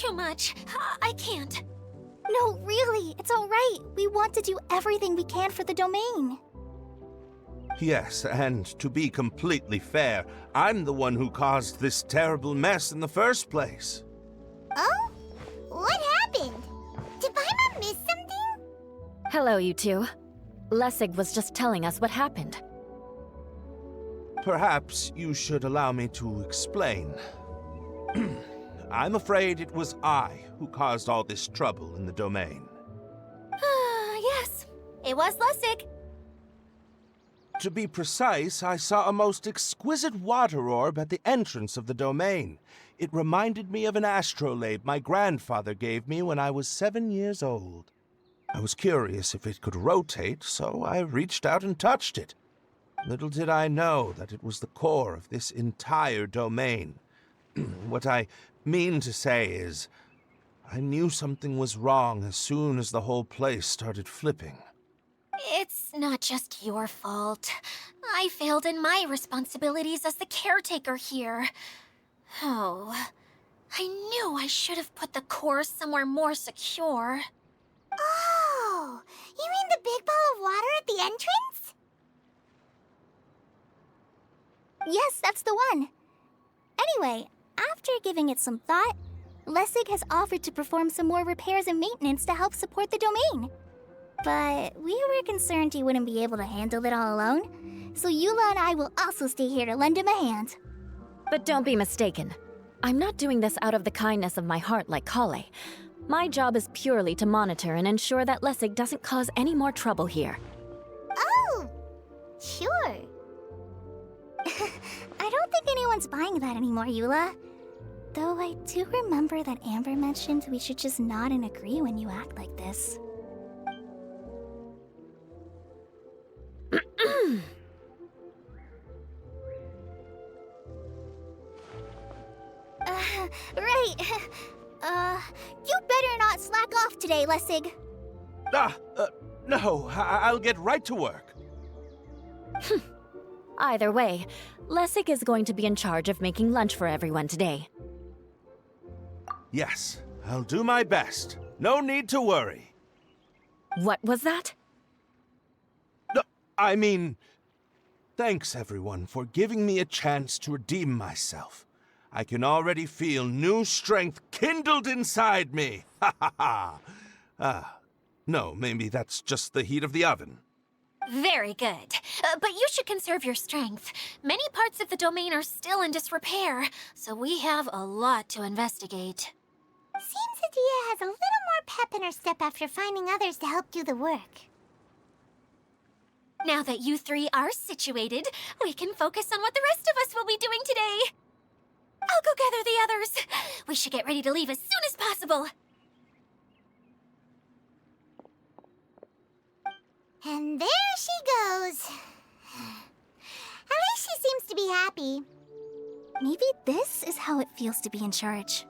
too much. I can't. No, really, it's all right. We want to do everything we can for the domain. Yes, and to be completely fair, I'm the one who caused this terrible mess in the first place. Oh? What happened? Did Paimon miss something? Hello, you two. Lessig was just telling us what happened. Perhaps you should allow me to explain. I'm afraid it was I who caused all this trouble in the domain. Yes, it was Lessig. To be precise, I saw a most exquisite water orb at the entrance of the domain. It reminded me of an astrolabe my grandfather gave me when I was 7 years old. I was curious if it could rotate, so I reached out and touched it. Little did I know that it was the core of this entire domain. What I mean to say is, I knew something was wrong as soon as the whole place started flipping. It's not just your fault. I failed in my responsibilities as the caretaker here. Oh, I knew I should have put the core somewhere more secure. Oh, you mean the big ball of water at the entrance? Yes, that's the one. Anyway, after giving it some thought, Lessig has offered to perform some more repairs and maintenance to help support the domain. But we were concerned he wouldn't be able to handle it all alone, so Eula and I will also stay here to lend him a hand. But don't be mistaken. I'm not doing this out of the kindness of my heart like Collab. My job is purely to monitor and ensure that Lessig doesn't cause any more trouble here. Oh, sure. I don't think anyone's buying that anymore, Eula. Though I do remember that Amber mentioned we should just nod and agree when you act like this. Right. You better not slack off today, Lessig. No, I'll get right to work. Either way, Lessig is going to be in charge of making lunch for everyone today. Yes, I'll do my best. No need to worry. What was that? I mean, thanks everyone for giving me a chance to redeem myself. I can already feel new strength kindled inside me. Ha ha ha. No, maybe that's just the heat of the oven. Very good. But you should conserve your strength. Many parts of the domain are still in disrepair, so we have a lot to investigate. Seems Adia has a little more pep in her step after finding others to help do the work. Now that you three are situated, we can focus on what the rest of us will be doing today. I'll go gather the others. We should get ready to leave as soon as possible. And there she goes. At least she seems to be happy. Maybe this is how it feels to be in charge.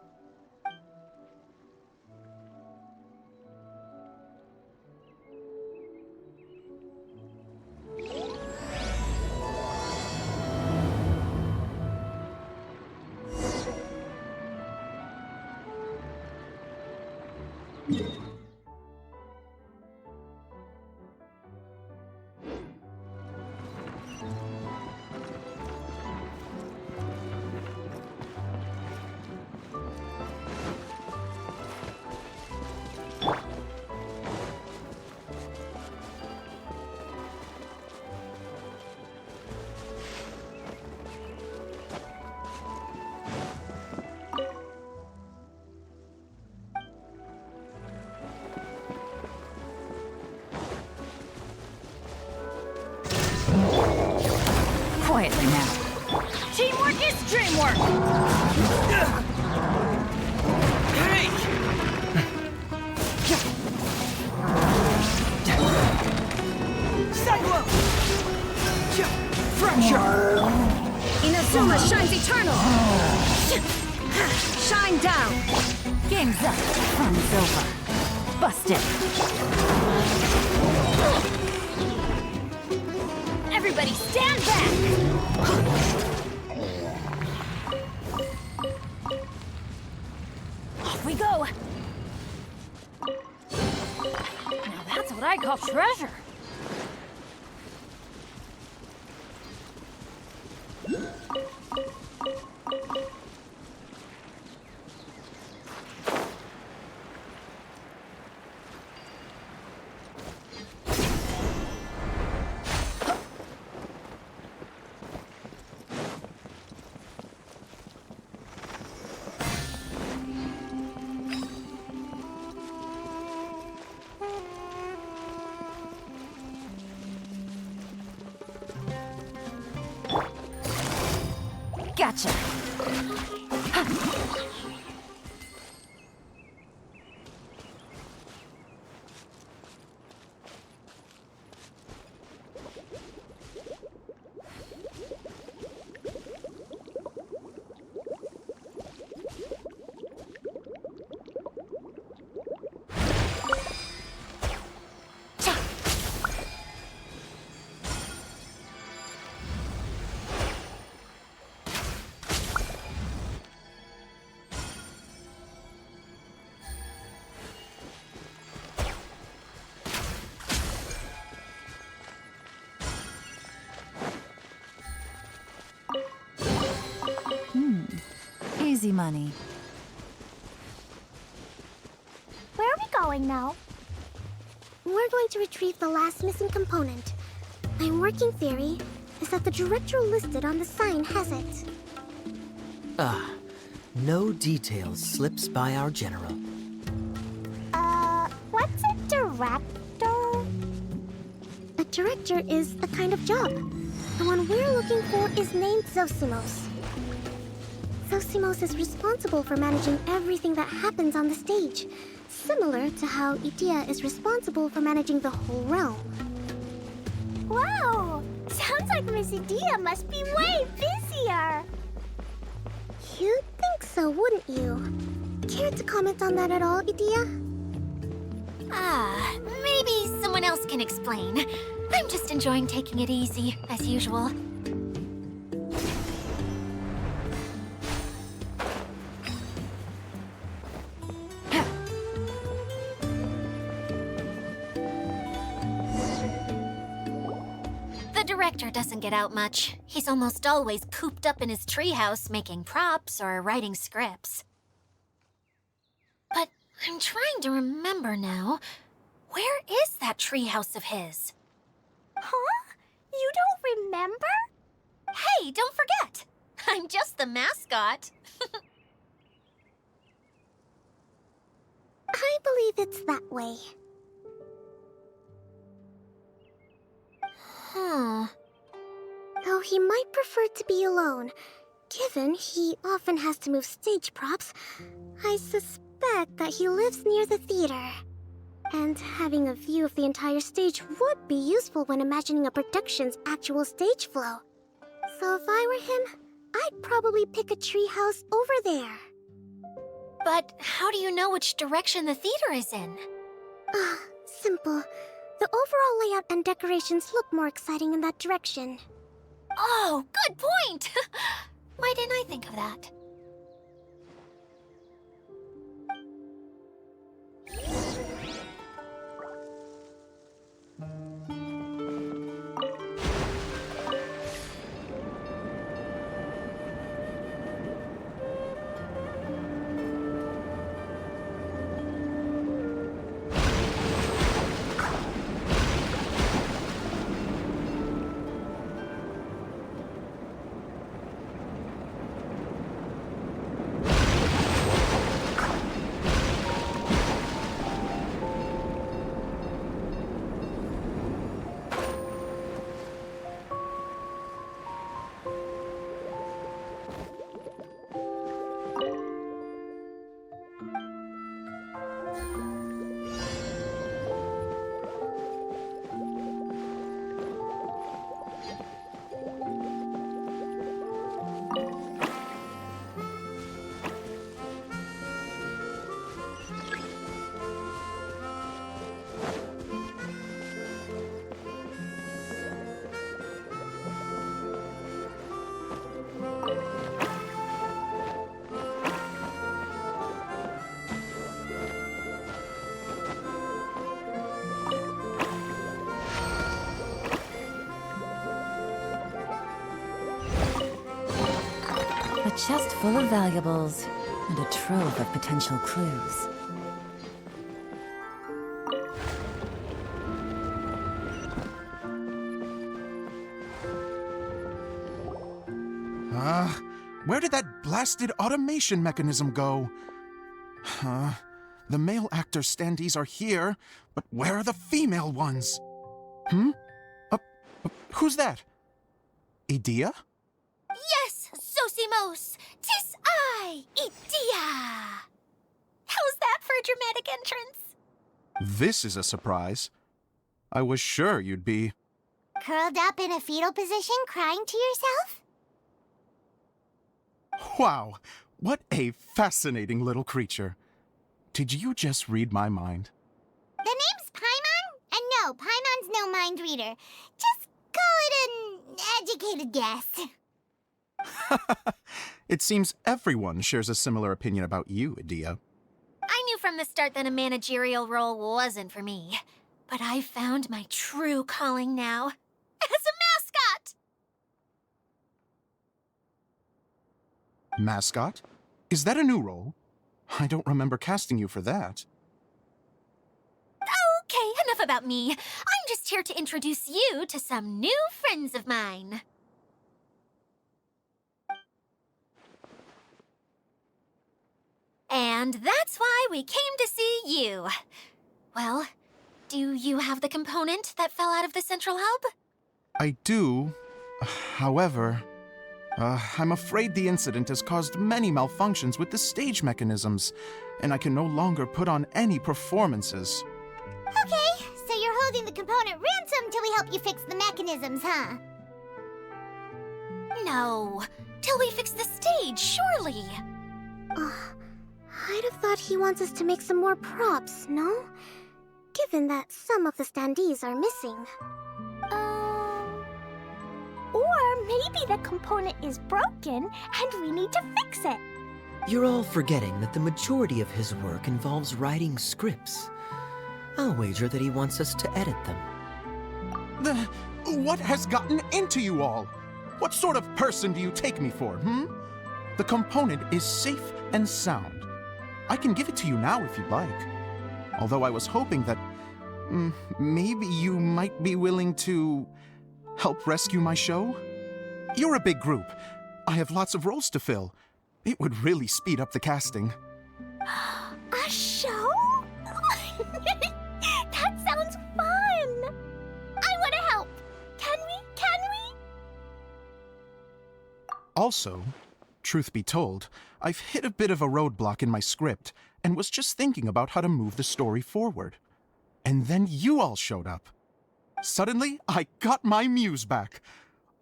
Quietly now. Teamwork is dreamwork! Hey! Cyclone! Fracture! Inazuma shines eternal! Shine down! Game's up. Fun's over. Busted. Everybody stand back! We we go! Now that's what I call treasure! Gotcha! Easy money. Where are we going now? We're going to retrieve the last missing component. My working theory is that the director listed on the sign has it. No details slips by our general. What's a director? A director is a kind of job. The one we're looking for is named Zosimos. Zosimos is responsible for managing everything that happens on the stage, similar to how Idea is responsible for managing the whole realm. Wow! Sounds like Miss Idea must be way busier! You'd think so, wouldn't you? Care to comment on that at all, Idea? Maybe someone else can explain. I'm just enjoying taking it easy, as usual. The director doesn't get out much. He's almost always cooped up in his treehouse making props or writing scripts. But I'm trying to remember now. Where is that treehouse of his? Huh? You don't remember? Hey, don't forget! I'm just the mascot. I believe it's that way. Though he might prefer to be alone, given he often has to move stage props, I suspect that he lives near the theater. And having a view of the entire stage would be useful when imagining a production's actual stage flow. So if I were him, I'd probably pick a treehouse over there. But how do you know which direction the theater is in? Simple. The overall layout and decorations look more exciting in that direction. Oh, good point! Why didn't I think of that? chest full of valuables and a trove of potential clues. Where did that blasted automation mechanism go? The male actor standees are here, but where are the female ones? Who's that? Idea? Yes, Zosimos! 'Tis I, Idea! How's that for a dramatic entrance? This is a surprise. I was sure you'd be... Curled up in a fetal position, crying to yourself? Wow, what a fascinating little creature. Did you just read my mind? The name's Paimon? And no, Paimon's no mind reader. Just call it an educated guess. It seems everyone shares a similar opinion about you, Idea. I knew from the start that a managerial role wasn't for me. But I found my true calling now. As a mascot! Mascot? Is that a new role? I don't remember casting you for that. Okay, enough about me. I'm just here to introduce you to some new friends of mine. And that's why we came to see you. Well, do you have the component that fell out of the central hub? I do. However, I'm afraid the incident has caused many malfunctions with the stage mechanisms, and I can no longer put on any performances. Okay, so you're holding the component ransom till we help you fix the mechanisms, huh? No, till we fix the stage, surely. I'd have thought he wants us to make some more props, no? Given that some of the standees are missing. Or maybe the component is broken and we need to fix it. You're all forgetting that the majority of his work involves writing scripts. I'll wager that he wants us to edit them. What has gotten into you all? What sort of person do you take me for, The component is safe and sound. I can give it to you now if you'd like. Although I was hoping that maybe you might be willing to help rescue my show? You're a big group. I have lots of roles to fill. It would really speed up the casting. A show? That sounds fun! I want to help! Can we? Also, truth be told, I've hit a bit of a roadblock in my script and was just thinking about how to move the story forward. And then you all showed up. Suddenly, I got my muse back.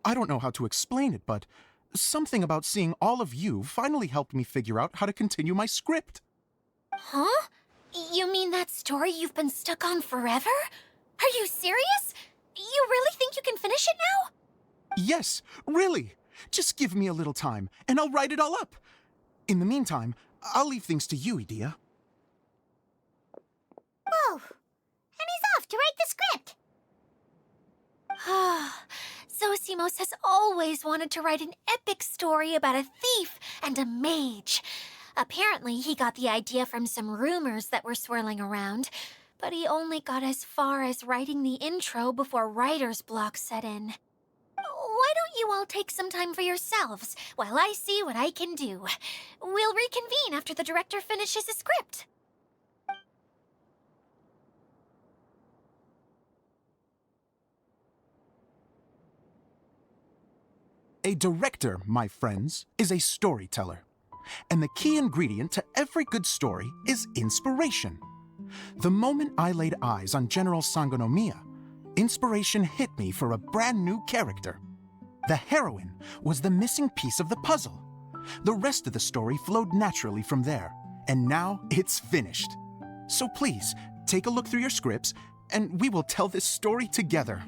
I don't know how to explain it, but something about seeing all of you finally helped me figure out how to continue my script. Huh? You mean that story you've been stuck on forever? Are you serious? You really think you can finish it now? Yes, really. Just give me a little time, and I'll write it all up. In the meantime, I'll leave things to you, Idea. Whoa! And he's off to write the script! Zosimos has always wanted to write an epic story about a thief and a mage. Apparently, he got the idea from some rumors that were swirling around, but he only got as far as writing the intro before writer's block set in. Why don't you all take some time for yourselves while I see what I can do? We'll reconvene after the director finishes his script. A director, my friends, is a storyteller. And the key ingredient to every good story is inspiration. The moment I laid eyes on General Sangonomiya, inspiration hit me for a brand new character. The heroine was the missing piece of the puzzle. The rest of the story flowed naturally from there, and now it's finished. So please, take a look through your scripts, and we will tell this story together.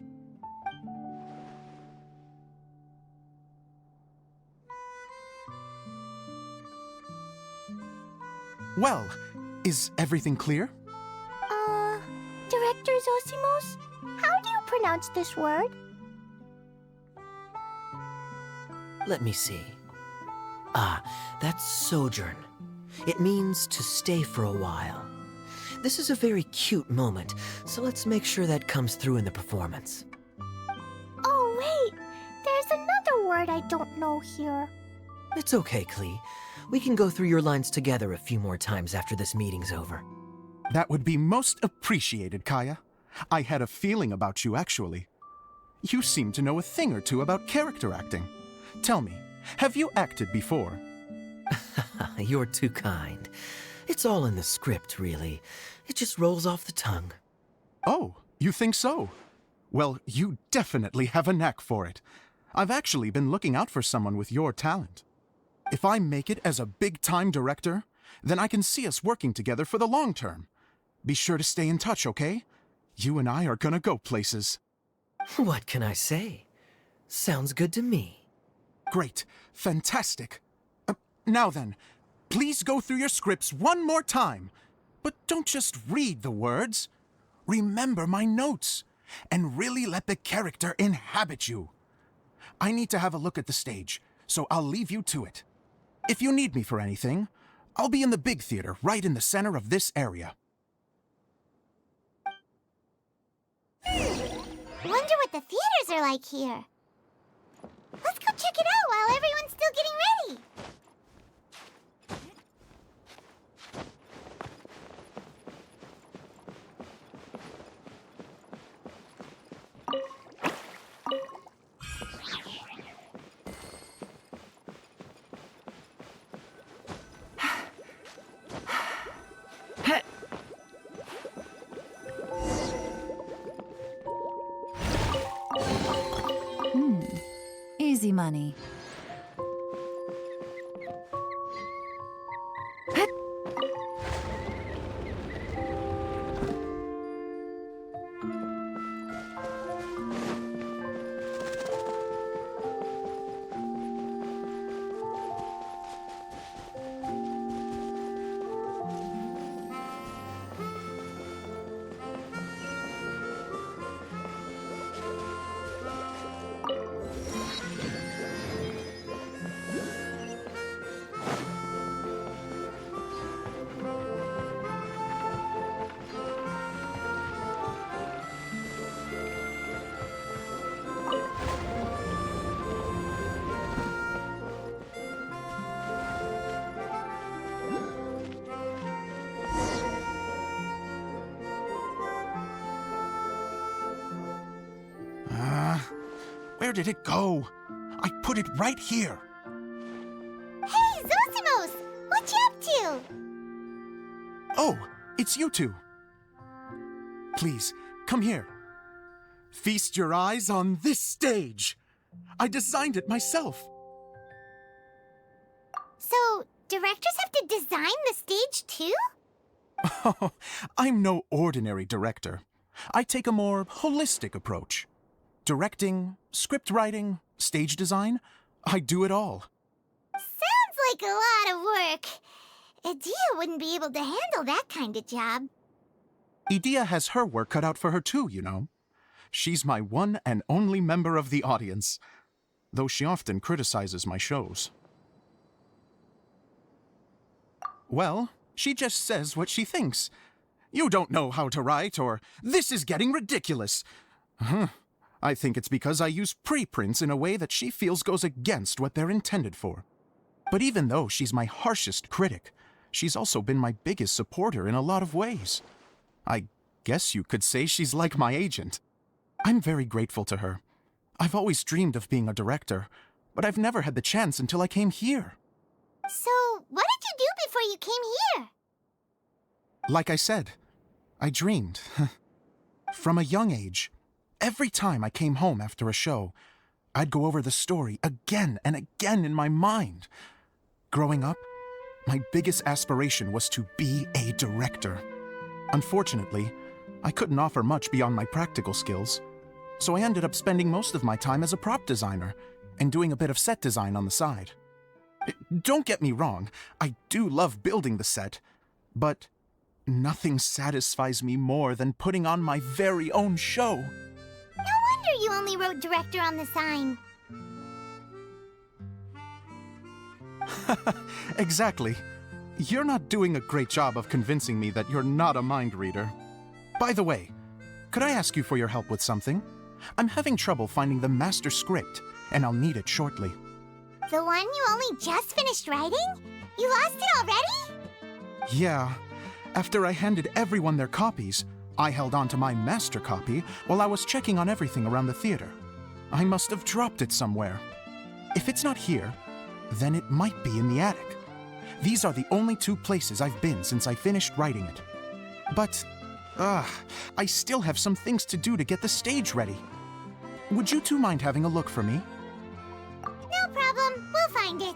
Well, is everything clear? Director Zosimos, how do you pronounce this word? Let me see. That's sojourn. It means to stay for a while. This is a very cute moment, so let's make sure that comes through in the performance. Oh, wait. There's another word I don't know here. It's okay, Klee. We can go through your lines together a few more times after this meeting's over. That would be most appreciated, Kaya. I had a feeling about you, actually. You seem to know a thing or two about character acting. Tell me, have you acted before? You're too kind. It's all in the script, really. It just rolls off the tongue. Oh, you think so? Well, you definitely have a knack for it. I've actually been looking out for someone with your talent. If I make it as a big-time director, then I can see us working together for the long term. Be sure to stay in touch, okay? You and I are gonna go places. What can I say? Sounds good to me. Great. Fantastic. Now then, please go through your scripts one more time. But don't just read the words. Remember my notes, and really let the character inhabit you. I need to have a look at the stage, so I'll leave you to it. If you need me for anything, I'll be in the big theater right in the center of this area. Wonder what the theaters are like here. Let's go check it out while everyone's still getting ready. Easy money. Where did it go? I put it right here. Hey, Zosimos! What you up to? Oh, it's you two. Please, come here. Feast your eyes on this stage. I designed it myself. So, directors have to design the stage too? Oh, I'm no ordinary director. I take a more holistic approach. Directing, script writing, stage design, I do it all. Sounds like a lot of work. Adia wouldn't be able to handle that kind of job. Edea has her work cut out for her too, you know. She's my one and only member of the audience, though she often criticizes my shows. Well, she just says what she thinks. You don't know how to write, or this is getting ridiculous. I think it's because I use preprints in a way that she feels goes against what they're intended for. But even though she's my harshest critic, she's also been my biggest supporter in a lot of ways. I guess you could say she's like my agent. I'm very grateful to her. I've always dreamed of being a director, but I've never had the chance until I came here. So, what did you do before you came here? Like I said, I dreamed. From a young age, every time I came home after a show, I'd go over the story again and again in my mind. Growing up, my biggest aspiration was to be a director. Unfortunately, I couldn't offer much beyond my practical skills, so I ended up spending most of my time as a prop designer and doing a bit of set design on the side. Don't get me wrong, I do love building the set, but nothing satisfies me more than putting on my very own show. No wonder you only wrote director on the sign. Exactly. You're not doing a great job of convincing me that you're not a mind reader. By the way, could I ask you for your help with something? I'm having trouble finding the master script, and I'll need it shortly. The one you only just finished writing? You lost it already? Yeah. After I handed everyone their copies, I held on to my master copy while I was checking on everything around the theater. I must have dropped it somewhere. If it's not here, then it might be in the attic. These are the only two places I've been since I finished writing it. But, I still have some things to do to get the stage ready. Would you two mind having a look for me? No problem. We'll find it.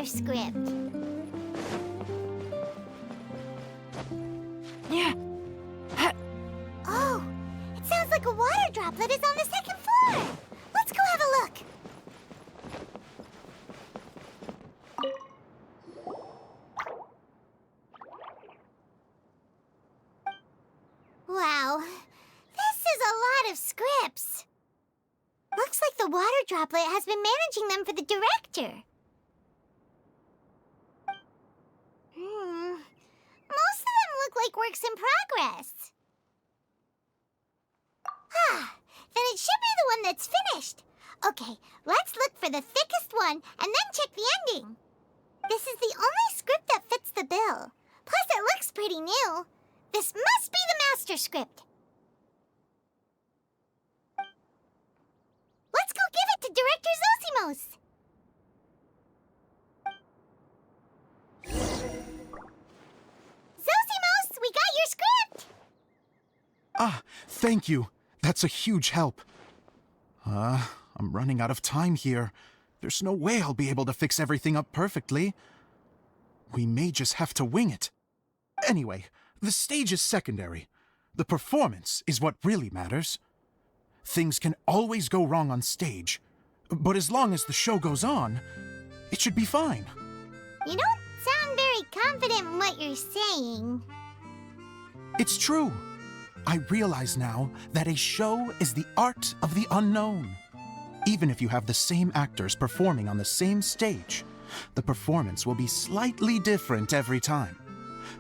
Script. Oh, it sounds like a water droplet is on the second floor. Let's go have a look. Wow, this is a lot of scripts. Looks like the water droplet has been managing them for the director. Most of them look like works in progress. Then it should be the one that's finished. Okay, let's look for the thickest one and then check the ending. This is the only script that fits the bill. Plus, it looks pretty new. This must be the master script. Let's go give it to Director Zosimos. Thank you. That's a huge help. I'm running out of time here. There's no way I'll be able to fix everything up perfectly. We may just have to wing it. Anyway, the stage is secondary. The performance is what really matters. Things can always go wrong on stage, but as long as the show goes on, it should be fine. You don't sound very confident in what you're saying. It's true. I realize now that a show is the art of the unknown. Even if you have the same actors performing on the same stage, the performance will be slightly different every time.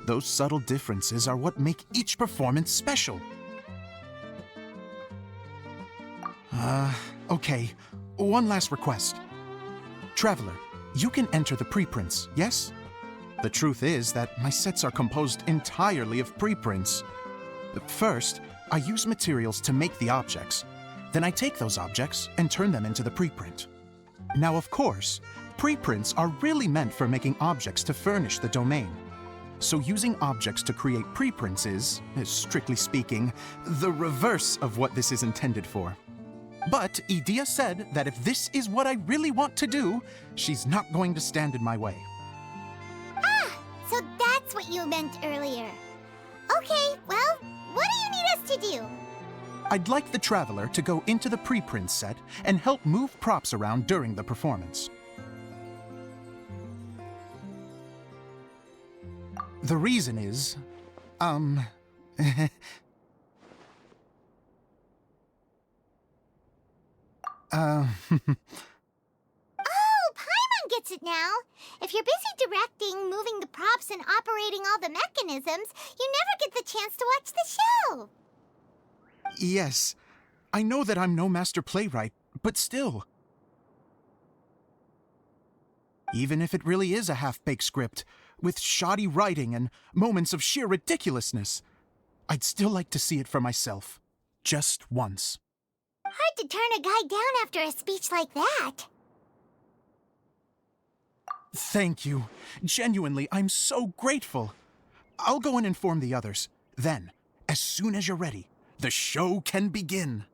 Those subtle differences are what make each performance special. Okay. One last request. Traveler, you can enter the preprints, yes? The truth is that my sets are composed entirely of preprints. First, I use materials to make the objects. Then I take those objects and turn them into the preprint. Now, of course, preprints are really meant for making objects to furnish the domain. So using objects to create preprints is, strictly speaking, the reverse of what this is intended for. But Edea said that if this is what I really want to do, she's not going to stand in my way. So that's what you meant earlier. Okay, well, what do you need us to do? I'd like the Traveler to go into the preprint set and help move props around during the performance. The reason is, Oh, Paimon gets it now. If you're busy directing, moving the props, and operating all the mechanisms, you never get the chance to watch the show. Yes, I know that I'm no master playwright, but still. Even if it really is a half-baked script, with shoddy writing and moments of sheer ridiculousness, I'd still like to see it for myself. Just once. Hard to turn a guy down after a speech like that. Thank you. Genuinely, I'm so grateful. I'll go and inform the others. Then, as soon as you're ready, the show can begin.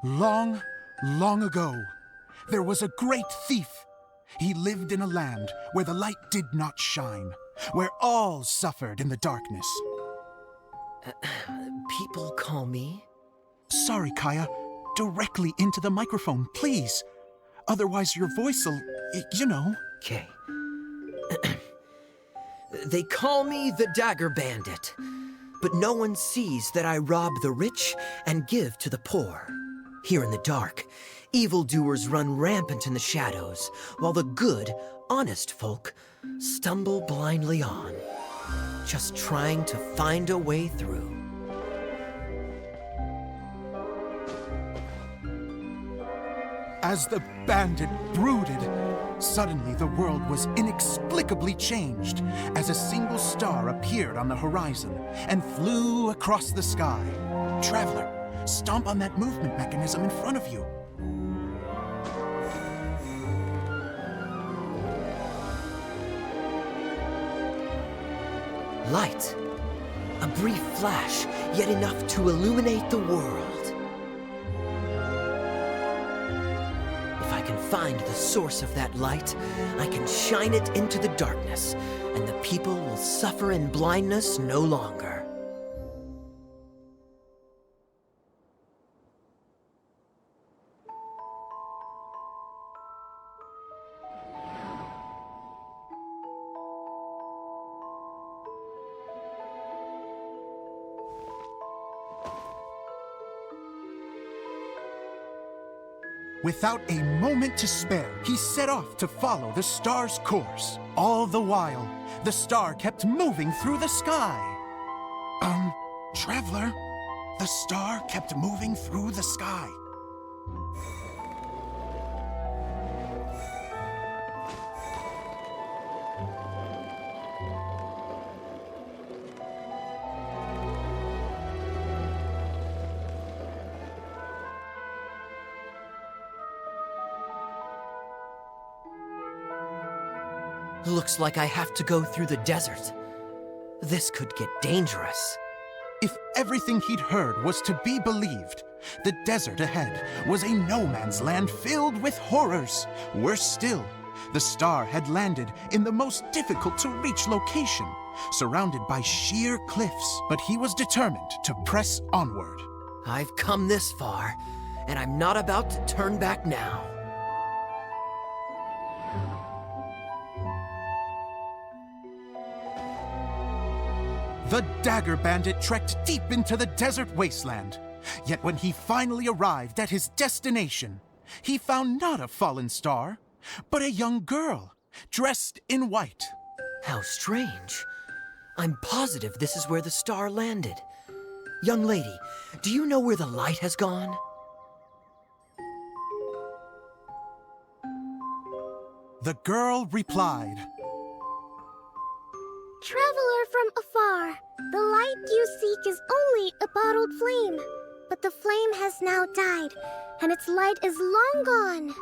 Long, long ago, there was a great thief. He lived in a land where the light did not shine, where all suffered in the darkness. People call me? Sorry, Kaya. Directly into the microphone, please. Otherwise your voice'll, you know. Okay. They call me the Dagger Bandit, but no one sees that I rob the rich and give to the poor. Here in the dark, evildoers run rampant in the shadows, while the good, honest folk stumble blindly on, just trying to find a way through. As the bandit brooded, suddenly the world was inexplicably changed as a single star appeared on the horizon and flew across the sky. Traveler, stomp on that movement mechanism in front of you. Light. A brief flash, yet enough to illuminate the world. If I can find the source of that light, I can shine it into the darkness, and the people will suffer in blindness no longer. Without a moment to spare, he set off to follow the star's course. All the while, the star kept moving through the sky. Traveler, the star kept moving through the sky. Looks like I have to go through the desert. This could get dangerous. If everything he'd heard was to be believed, the desert ahead was a no-man's land filled with horrors. Worse still, the star had landed in the most difficult-to-reach location, surrounded by sheer cliffs. But he was determined to press onward. I've come this far, and I'm not about to turn back now. The Dagger Bandit trekked deep into the desert wasteland. Yet when he finally arrived at his destination, he found not a fallen star, but a young girl, dressed in white. How strange. I'm positive this is where the star landed. Young lady, do you know where the light has gone? The girl replied, Traveler from afar, the light you seek is only a bottled flame. But the flame has now died, and its light is long gone.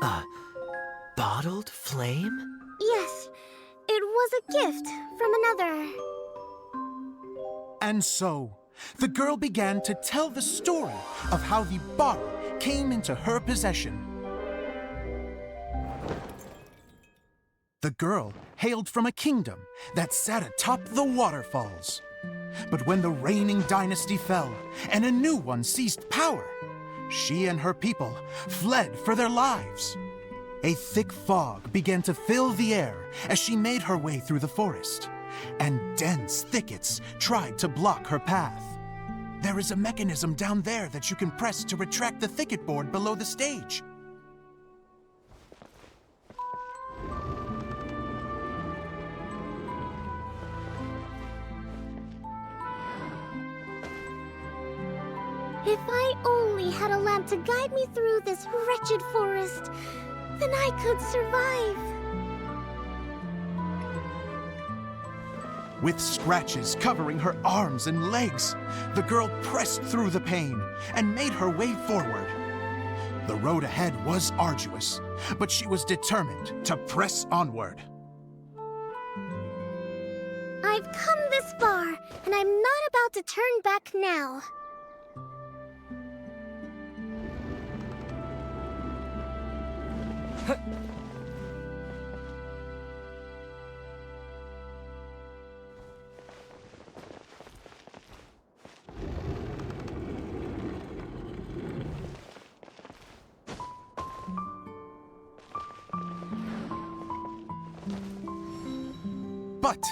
A bottled flame? Yes, it was a gift from another. And so, the girl began to tell the story of how the bottle came into her possession. The girl hailed from a kingdom that sat atop the waterfalls. But when the reigning dynasty fell and a new one seized power, she and her people fled for their lives. A thick fog began to fill the air as she made her way through the forest, and dense thickets tried to block her path. There is a mechanism down there that you can press to retract the thicket board below the stage. If I only had a lamp to guide me through this wretched forest, then I could survive. With scratches covering her arms and legs, the girl pressed through the pain and made her way forward. The road ahead was arduous, but she was determined to press onward. I've come this far, and I'm not about to turn back now. But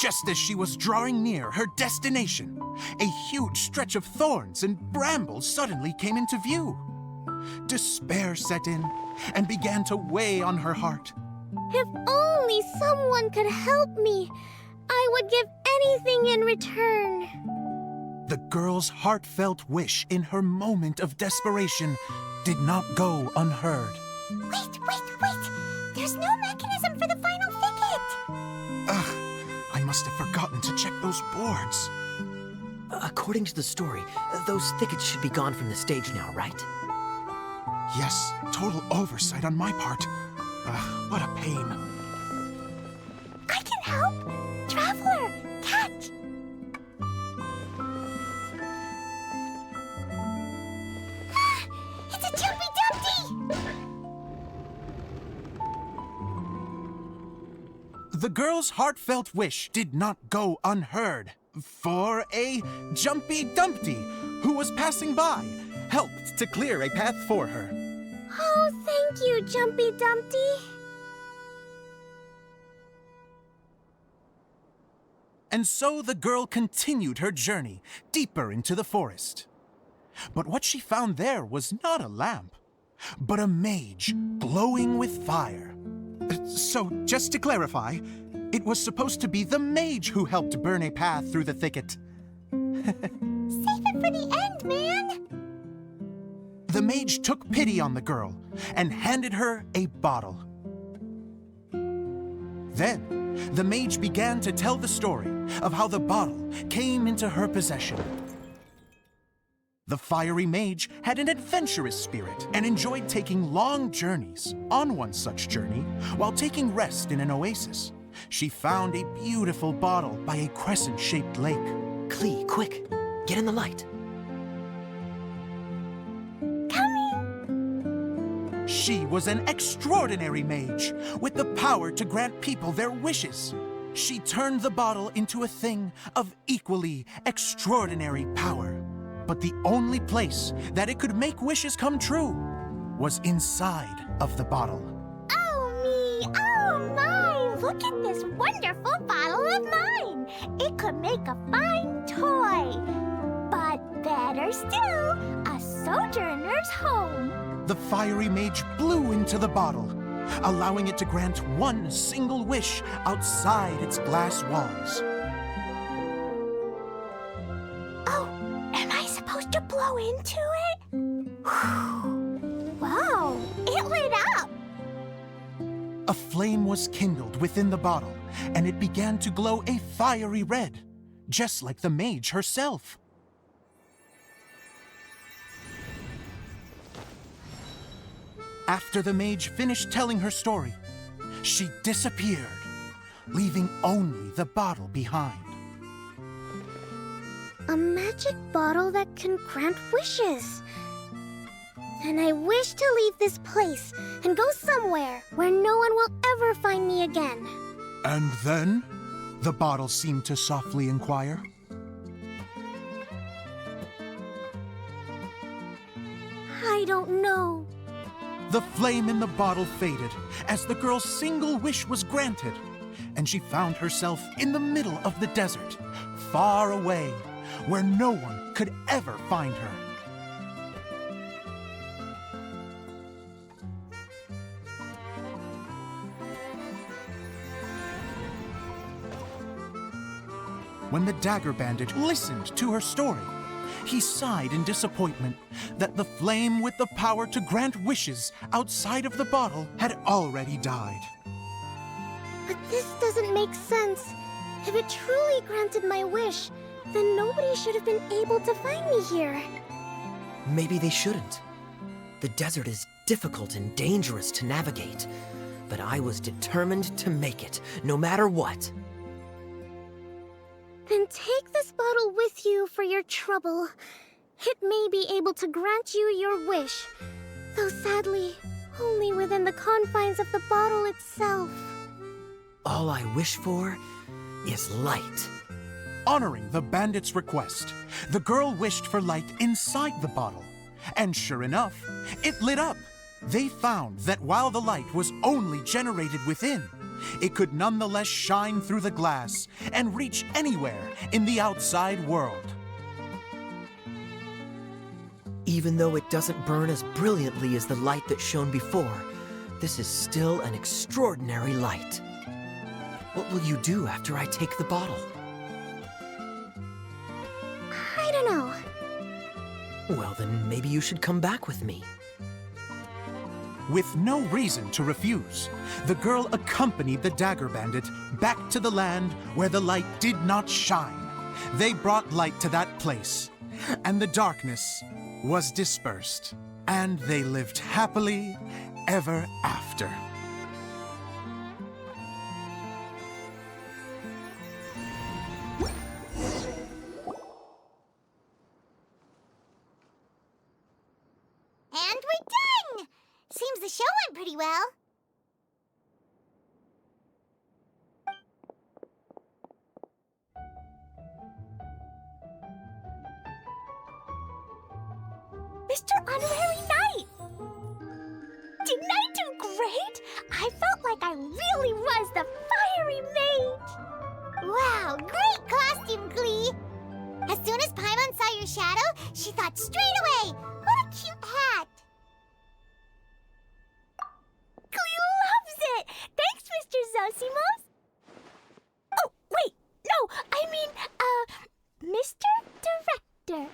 just as she was drawing near her destination, a huge stretch of thorns and brambles suddenly came into view. Despair set in and began to weigh on her heart. If only someone could help me, I would give anything in return. The girl's heartfelt wish in her moment of desperation did not go unheard. Wait! There's no mechanism for the final thicket! Ugh, I must have forgotten to check those boards. According to the story, those thickets should be gone from the stage now, right? Yes, total oversight on my part. What a pain. I can help! Traveler, catch! It's a Jumpy Dumpty! The girl's heartfelt wish did not go unheard, for a Jumpy Dumpty who was passing by helped to clear a path for her. Oh, thank you, Jumpy Dumpty. And so the girl continued her journey deeper into the forest. But what she found there was not a lamp, but a mage glowing with fire. So, just to clarify, it was supposed to be the mage who helped burn a path through the thicket. Save it for the end, man! The mage took pity on the girl and handed her a bottle. Then, the mage began to tell the story of how the bottle came into her possession. The fiery mage had an adventurous spirit and enjoyed taking long journeys. On one such journey, while taking rest in an oasis, she found a beautiful bottle by a crescent-shaped lake. Klee, quick, get in the light. She was an extraordinary mage with the power to grant people their wishes. She turned the bottle into a thing of equally extraordinary power. But the only place that it could make wishes come true was inside of the bottle. Oh me! Oh my! Look at this wonderful bottle of mine! It could make a fine toy. But better still, a sojourner's home. The fiery mage blew into the bottle, allowing it to grant one single wish outside its glass walls. Oh, am I supposed to blow into it? Wow, it lit up! A flame was kindled within the bottle, and it began to glow a fiery red, just like the mage herself. After the mage finished telling her story, she disappeared, leaving only the bottle behind. A magic bottle that can grant wishes. And I wish to leave this place and go somewhere where no one will ever find me again. And then, the bottle seemed to softly inquire. I don't know. The flame in the bottle faded as the girl's single wish was granted, and she found herself in the middle of the desert, far away, where no one could ever find her. When the Dagger Bandit listened to her story, he sighed in disappointment that the flame with the power to grant wishes outside of the bottle had already died. But this doesn't make sense. If it truly granted my wish, then nobody should have been able to find me here. Maybe they shouldn't. The desert is difficult and dangerous to navigate, but I was determined to make it, no matter what. Then take this bottle with you for your trouble. It may be able to grant you your wish, though sadly, only within the confines of the bottle itself. All I wish for is light. Honoring the bandit's request, the girl wished for light inside the bottle. And sure enough, it lit up. They found that while the light was only generated within, it could nonetheless shine through the glass and reach anywhere in the outside world. Even though it doesn't burn as brilliantly as the light that shone before, this is still an extraordinary light. What will you do after I take the bottle? I don't know. Well, then maybe you should come back with me. With no reason to refuse, the girl accompanied the Dagger Bandit back to the land where the light did not shine. They brought light to that place, and the darkness was dispersed, and they lived happily ever after. And we're done! Seems the show went pretty well. Mr. Honorary Knight! Didn't I do great? I felt like I really was the fiery mage! Wow, great costume, Klee! As soon as Paimon saw your shadow, she thought straight away, what a cute hat! Klee loves it! Thanks, Mr. Zosimos! Oh, wait, no, I mean, Mr. Director.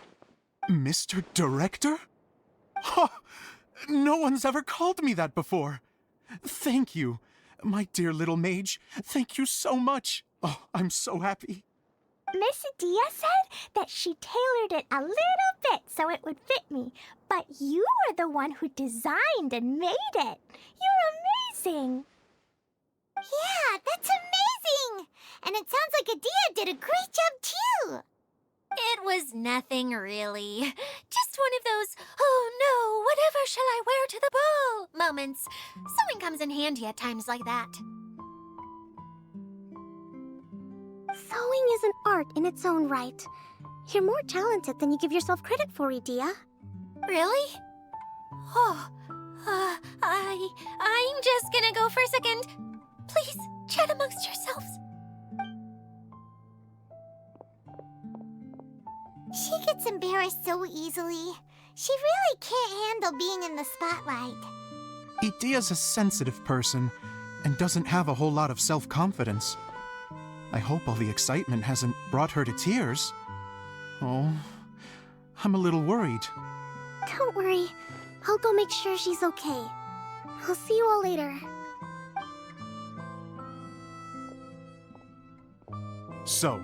Mr. Director? Ha! No one's ever called me that before. Thank you, my dear little mage. Thank you so much. Oh, I'm so happy. Miss Dia said that she tailored it a little bit so it would fit me, but you were the one who designed and made it. You're amazing. Yeah, that's amazing! And it sounds like Adia did a great job too! It was nothing really. Just one of those, oh no, whatever shall I wear to the ball moments. Sewing comes in handy at times like that. Sewing is an art in its own right. You're more talented than you give yourself credit for, Adia. Really? Oh, I'm just gonna go for a second. Please, chat amongst yourselves. She gets embarrassed so easily. She really can't handle being in the spotlight. Idia's a sensitive person and doesn't have a whole lot of self-confidence. I hope all the excitement hasn't brought her to tears. Oh, I'm a little worried. Don't worry. I'll go make sure she's okay. I'll see you all later. So,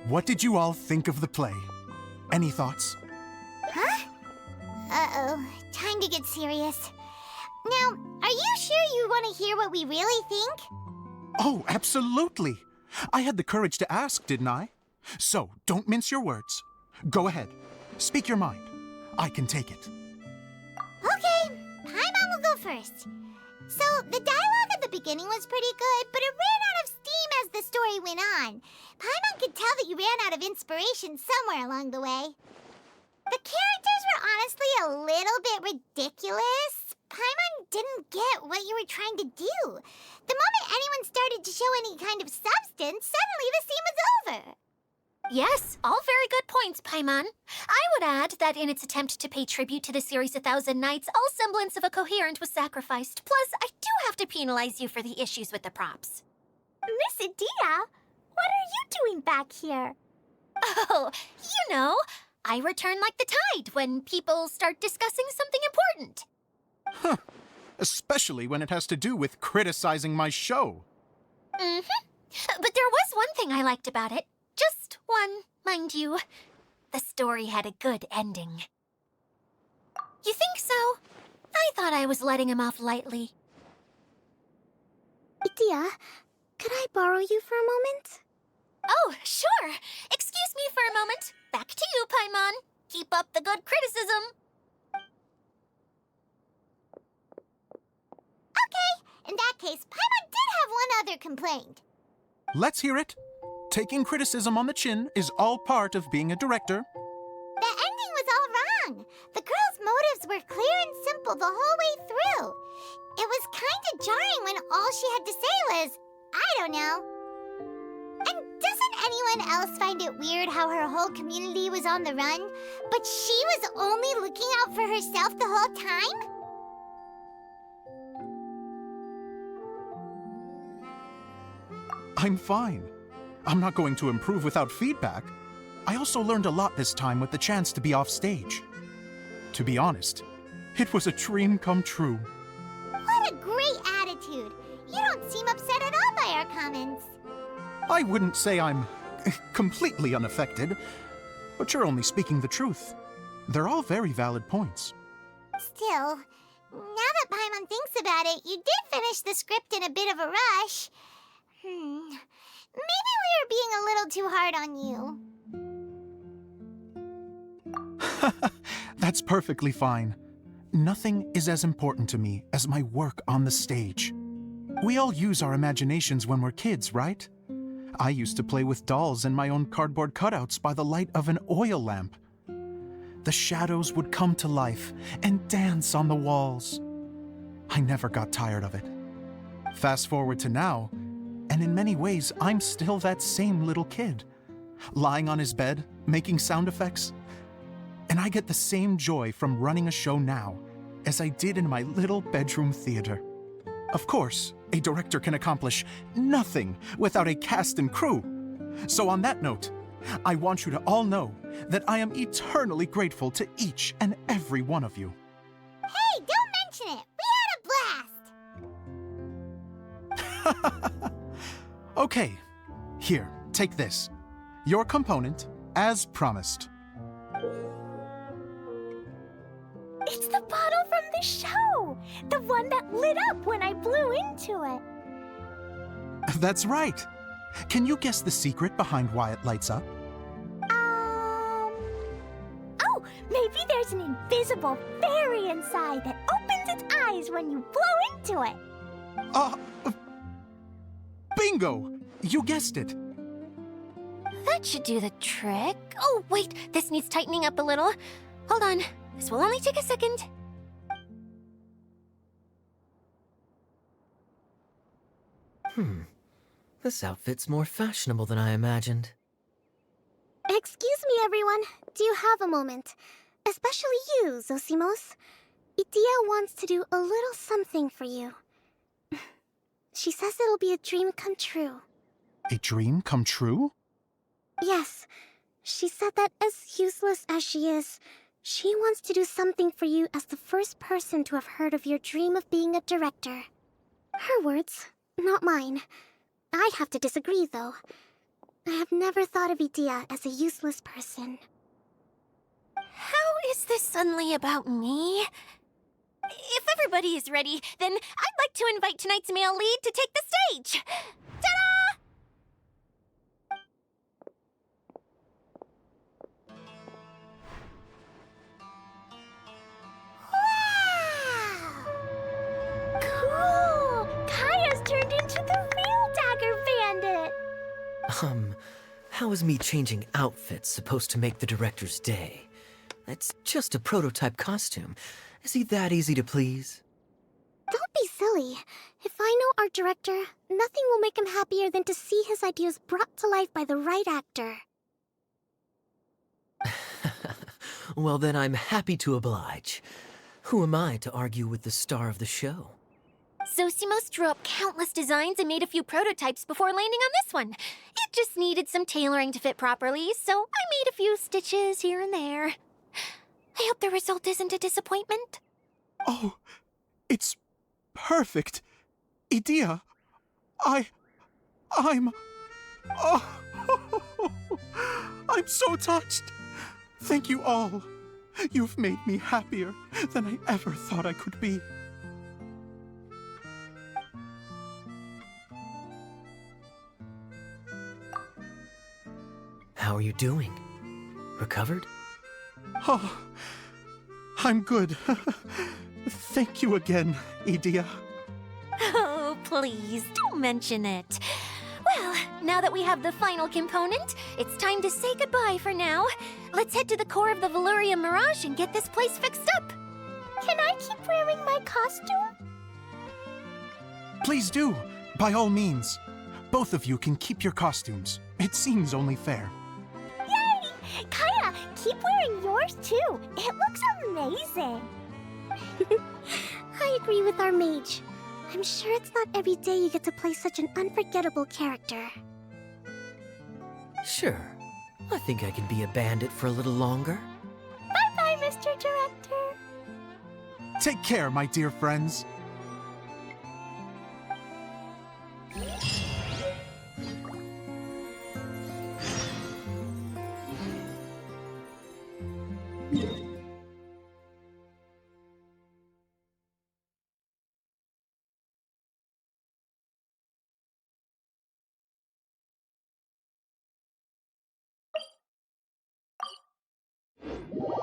what did you all think of the play? Any thoughts? Huh? Uh-oh. Time to get serious. Now, are you sure you want to hear what we really think? Oh, absolutely. I had the courage to ask, didn't I? So, don't mince your words. Go ahead. Speak your mind. I can take it. Okay, Paimon will go first. So, the dialogue at the beginning was pretty good, but it ran out of steam as the story went on. Paimon could tell that you ran out of inspiration somewhere along the way. The characters were honestly a little bit ridiculous. Paimon didn't get what you were trying to do. The moment anyone started to show any kind of substance, suddenly the scene was over. Yes, all very good points, Paimon. I would add that in its attempt to pay tribute to the series 1,000 Nights, all semblance of a coherent was sacrificed. Plus, I do have to penalize you for the issues with the props. Miss Dia, what are you doing back here? Oh, you know, I return like the tide when people start discussing something important. Huh. Especially when it has to do with criticizing my show. Mm-hmm. But there was one thing I liked about it. Just one, mind you. The story had a good ending. You think so? I thought I was letting him off lightly. Adia, could I borrow you for a moment? Oh, sure. Excuse me for a moment. Back to you, Paimon. Keep up the good criticism. Okay, in that case, Paimon did have one other complaint. Let's hear it. Taking criticism on the chin is all part of being a director. The ending was all wrong. The girl's motives were clear and simple the whole way through. It was kind of jarring when all she had to say was, I don't know. And doesn't anyone else find it weird how her whole community was on the run, but she was only looking out for herself the whole time? I'm fine. I'm not going to improve without feedback. I also learned a lot this time with the chance to be off stage. To be honest, it was a dream come true. What a great attitude. You don't seem upset at all by our comments. I wouldn't say I'm completely unaffected, but you're only speaking the truth. They're all very valid points. Still, now that Paimon thinks about it, you did finish the script in a bit of a rush. Maybe we were being a little too hard on you. That's perfectly fine. Nothing is as important to me as my work on the stage. We all use our imaginations when we're kids, right? I used to play with dolls and my own cardboard cutouts by the light of an oil lamp. The shadows would come to life and dance on the walls. I never got tired of it. Fast forward to now, and in many ways, I'm still that same little kid, lying on his bed, making sound effects. And I get the same joy from running a show now as I did in my little bedroom theater. Of course, a director can accomplish nothing without a cast and crew. So on that note, I want you to all know that I am eternally grateful to each and every one of you. Hey, don't mention it. We had a blast. Okay, here, take this. Your component, as promised. It's the bottle from the show! The one that lit up when I blew into it. That's right. Can you guess the secret behind why it lights up? Oh, maybe there's an invisible fairy inside that opens its eyes when you blow into it. Bingo! You guessed it. That should do the trick. Oh, wait, this needs tightening up a little. Hold on, this will only take a second. This outfit's more fashionable than I imagined. Excuse me, everyone. Do you have a moment? Especially you, Zosimos. Idia wants to do a little something for you. She says it'll be a dream come true. A dream come true? Yes. She said that as useless as she is, she wants to do something for you as the first person to have heard of your dream of being a director. Her words, not mine. I'd have to disagree, though. I have never thought of Idia as a useless person. How is this suddenly about me? If everybody is ready, then I'd like to invite tonight's male lead to take the stage. Ta-da! Cool! Kaya's turned into the real Dagger Bandit! How is me changing outfits supposed to make the director's day? It's just a prototype costume. Is he that easy to please? Don't be silly. If I know our director, nothing will make him happier than to see his ideas brought to life by the right actor. Well, then I'm happy to oblige. Who am I to argue with the star of the show? Zosimos drew up countless designs and made a few prototypes before landing on this one. It just needed some tailoring to fit properly, so I made a few stitches here and there. I hope the result isn't a disappointment. Oh, it's perfect. Idia, I'm... Oh, I'm so touched. Thank you all. You've made me happier than I ever thought I could be. How are you doing? Recovered? Oh, I'm good. Thank you again, Idia. Oh, please, don't mention it. Well, now that we have the final component, it's time to say goodbye for now. Let's head to the core of the Veluria Mirage and get this place fixed up. Can I keep wearing my costume? Please do, by all means. Both of you can keep your costumes. It seems only fair. Yay! Kaya, keep wearing yours too. It looks amazing. I agree with our mage. I'm sure it's not every day you get to play such an unforgettable character. Sure. I think I can be a bandit for a little longer. Bye-bye, Mr. Director. Take care, my dear friends.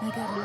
I got it.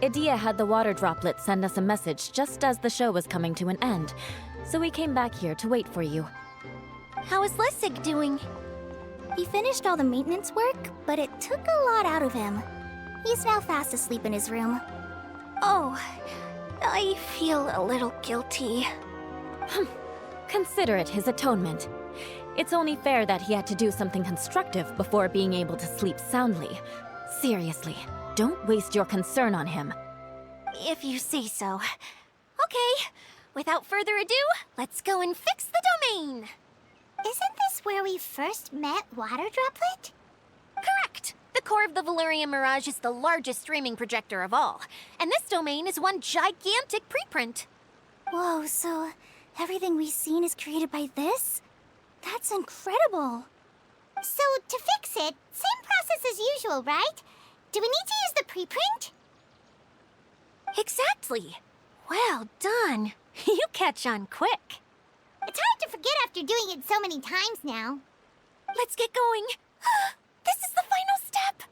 Idea had the water droplet send us a message just as the show was coming to an end, so we came back here to wait for you. How is Lessig doing? He finished all the maintenance work, but it took a lot out of him. He's now fast asleep in his room. Oh, I feel a little guilty. Consider it his atonement. It's only fair that he had to do something constructive before being able to sleep soundly. Seriously, don't waste your concern on him. If you say so. Okay, without further ado, let's go and fix the domain! Isn't this where we first met, Water Droplet? Correct! The core of the Valerian Mirage is the largest streaming projector of all, and this domain is one gigantic preprint. Whoa, so everything we've seen is created by this? That's incredible. So, to fix it, same process as usual, right? Do we need to use the preprint? Exactly! Well done! You catch on quick. It's hard to forget after doing it so many times now. Let's get going. This is the final step!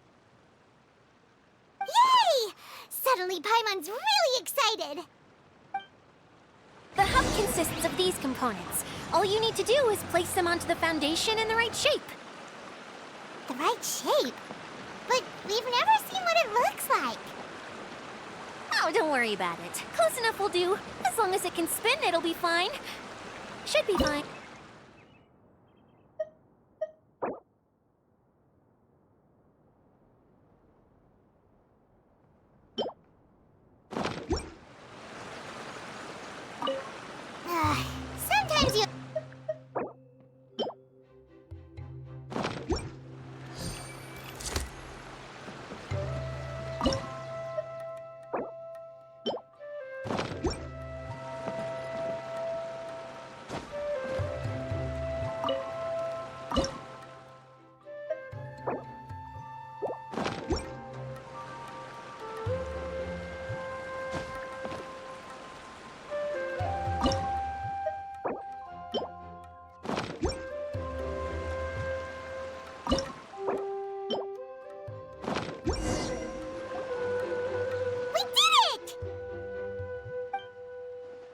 Yay! Suddenly Paimon's really excited. The hub consists of these components. All you need to do is place them onto the foundation in the right shape. The right shape? But we've never seen what it looks like. Oh, don't worry about it. Close enough will do. As long as it can spin, it'll be fine. Should be fine. Sometimes you...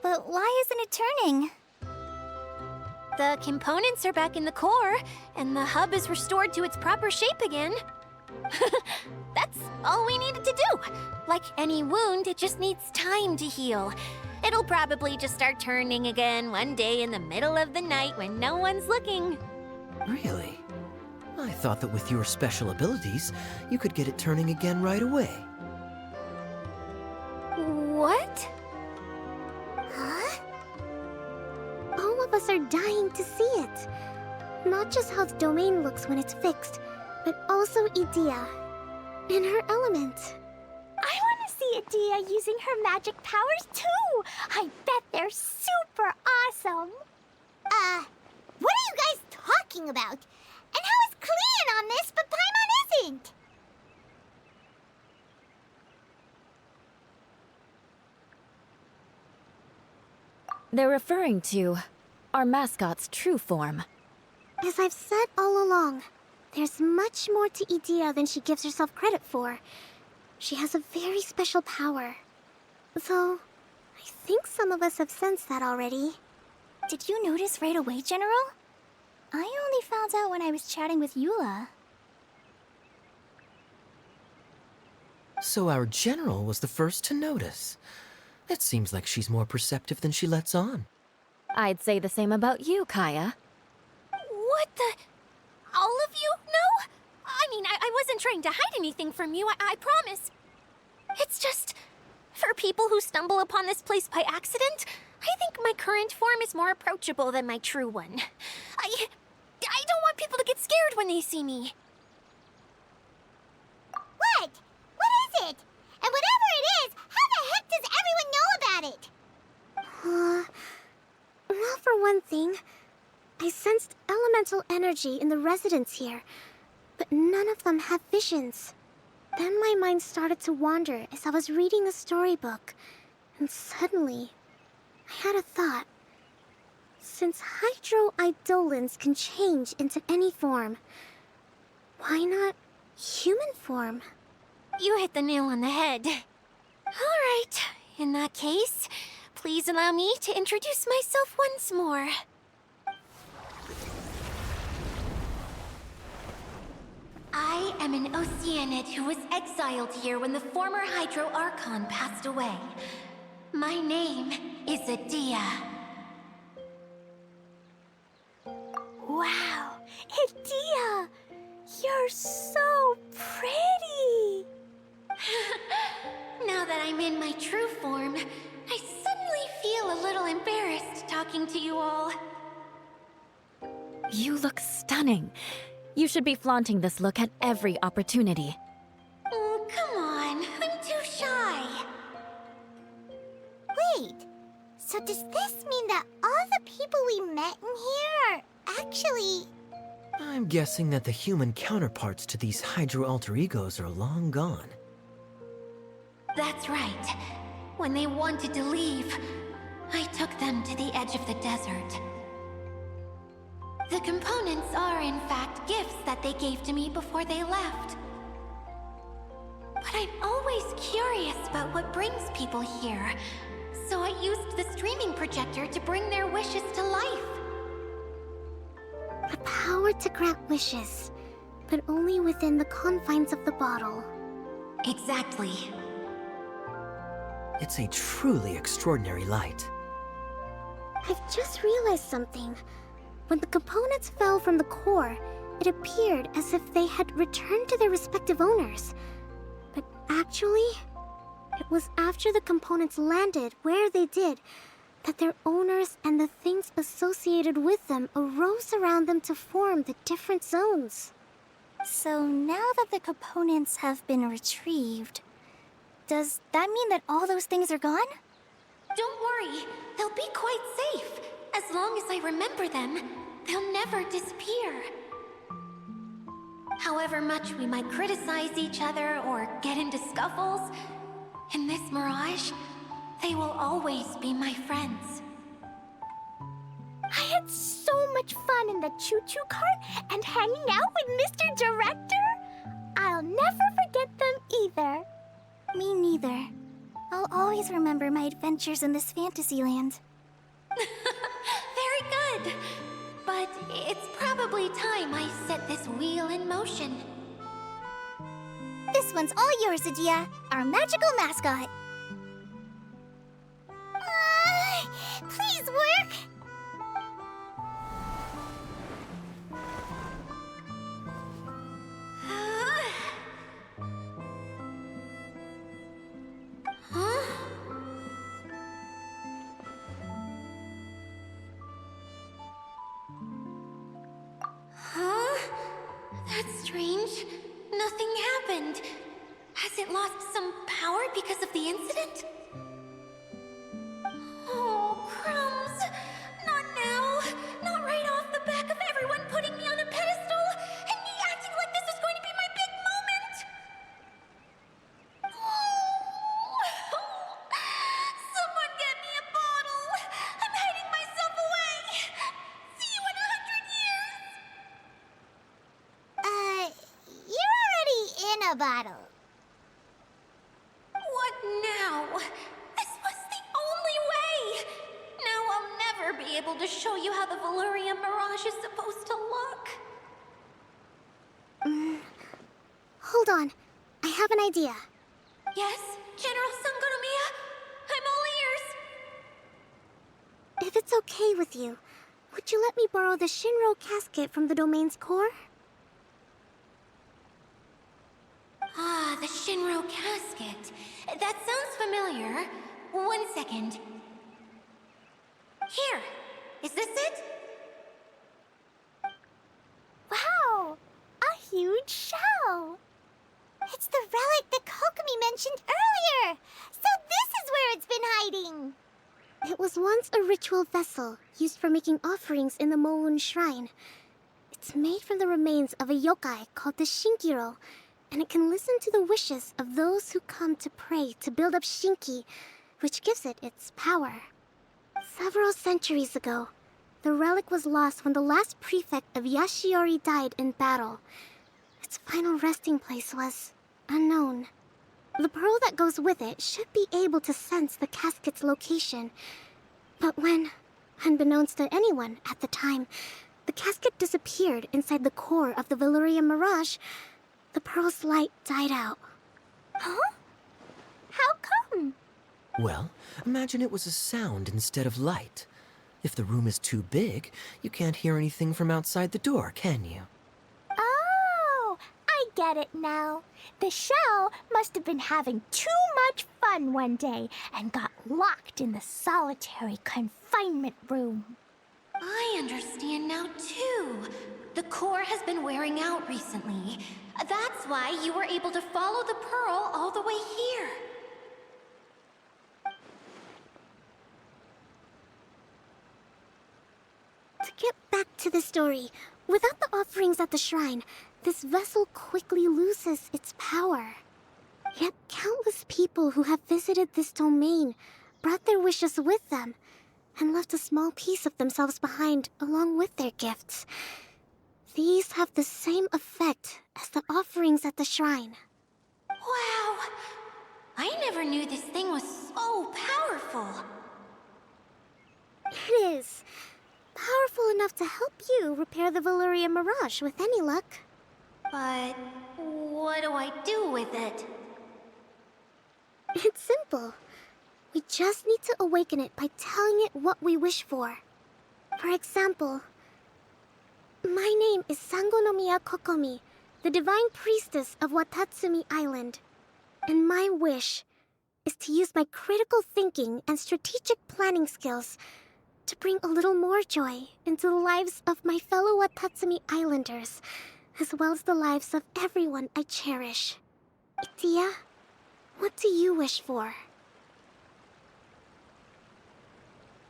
But why isn't it turning? The components are back in the core, and the hub is restored to its proper shape again. That's all we needed to do. Like any wound, it just needs time to heal. It'll probably just start turning again one day in the middle of the night when no one's looking. Really? I thought that with your special abilities, you could get it turning again right away. What? Huh? All of us are dying to see it. Not just how the domain looks when it's fixed, but also Idea. In her element. I want to see Idea using her magic powers too! I bet they're super awesome! What are you guys talking about? And how is Clean on this, but Paimon isn't? They're referring to our mascot's true form. As I've said all along, there's much more to Idea than she gives herself credit for. She has a very special power. Though, I think some of us have sensed that already. Did you notice right away, General? I only found out when I was chatting with Eula. So our general was the first to notice. It seems like she's more perceptive than she lets on. I'd say the same about you, Kaya. What the? All of you? No? I mean, I wasn't trying to hide anything from you, I promise. It's just, for people who stumble upon this place by accident, I think my current form is more approachable than my true one. I don't want people to get scared when they see me. What? What is it? And whatever it is, how the heck does everyone know about it? Well, for one thing, I sensed elemental energy in the residents here, but none of them have visions. Then my mind started to wander as I was reading a storybook, and suddenly, I had a thought. Since hydroidolins can change into any form, why not human form? You hit the nail on the head. Alright, in that case, please allow me to introduce myself once more. I am an Oceanid who was exiled here when the former Hydro Archon passed away. My name is Adia. Wow, Adia! You're so pretty! Now that I'm in my true form, I suddenly feel a little embarrassed talking to you all. You look stunning. You should be flaunting this look at every opportunity. Oh, come on. I'm too shy. Wait, so does this mean that all the people we met in here are actually... I'm guessing that the human counterparts to these Hydro alter egos are long gone. That's right. When they wanted to leave, I took them to the edge of the desert. The components are, in fact, gifts that they gave to me before they left. But I'm always curious about what brings people here, so I used the streaming projector to bring their wishes to life. The power to grant wishes, but only within the confines of the bottle. Exactly. It's a truly extraordinary light. I've just realized something. When the components fell from the core, it appeared as if they had returned to their respective owners. But actually, it was after the components landed where they did that their owners and the things associated with them arose around them to form the different zones. So now that the components have been retrieved, does that mean that all those things are gone? Don't worry, they'll be quite safe. As long as I remember them, they'll never disappear. However much we might criticize each other or get into scuffles, in this mirage, they will always be my friends. I had so much fun in the choo-choo cart and hanging out with Mr. Director. I'll never forget them either. Me neither. I'll always remember my adventures in this fantasy land. Very good. But it's probably time I set this wheel in motion. This one's all yours, Adia, our magical mascot. Please work! Huh? Huh? That's strange. Nothing happened. Has it lost some power because of the incident? Oh, crumbs! Not now! Not right off the back of everyone putting me on a pedestal and me acting like this is going to be my big moment! Someone get me a bottle! I'm hiding myself away! See you in 100 years! You're already in a bottle. What now? This was the only way! Now I'll never be able to show you how the Valyria Mirage is supposed to look. Hold on. I have an idea. Yes, General Sangonomiya? I'm all ears. If it's okay with you, would you let me borrow the Shinro casket from the domain's core? Ah, the Shinro casket. That sounds familiar. 1 second. Here. Is this it? Wow! A huge shell! It's the relic that Kokomi mentioned earlier! So this is where it's been hiding! It was once a ritual vessel used for making offerings in the Moon Shrine. It's made from the remains of a yokai called the Shinkiro, and it can listen to the wishes of those who come to pray to build up Shinki, which gives it its power. Several centuries ago, the relic was lost when the last prefect of Yashiori died in battle. Its final resting place was unknown. The pearl that goes with it should be able to sense the casket's location. But when, unbeknownst to anyone at the time, the casket disappeared inside the core of the Valyria Mirage, the pearl's light died out. Huh? How come? Well, imagine it was a sound instead of light. If the room is too big, you can't hear anything from outside the door, can you? Oh, I get it now. The shell must have been having too much fun one day and got locked in the solitary confinement room. I understand now, too. The core has been wearing out recently. That's why you were able to follow the pearl all the way here. To get back to the story, without the offerings at the shrine, this vessel quickly loses its power. Yet countless people who have visited this domain brought their wishes with them and left a small piece of themselves behind along with their gifts. These have the same effect as the offerings at the shrine. Wow! I never knew this thing was so powerful. It is. Powerful enough to help you repair the Valyria Mirage with any luck. But what do I do with it? It's simple. We just need to awaken it by telling it what we wish for. For example, my name is Sangonomiya Kokomi, the divine priestess of Watatsumi Island. And my wish is to use my critical thinking and strategic planning skills to bring a little more joy into the lives of my fellow Watatsumi Islanders, as well as the lives of everyone I cherish. Itia, what do you wish for?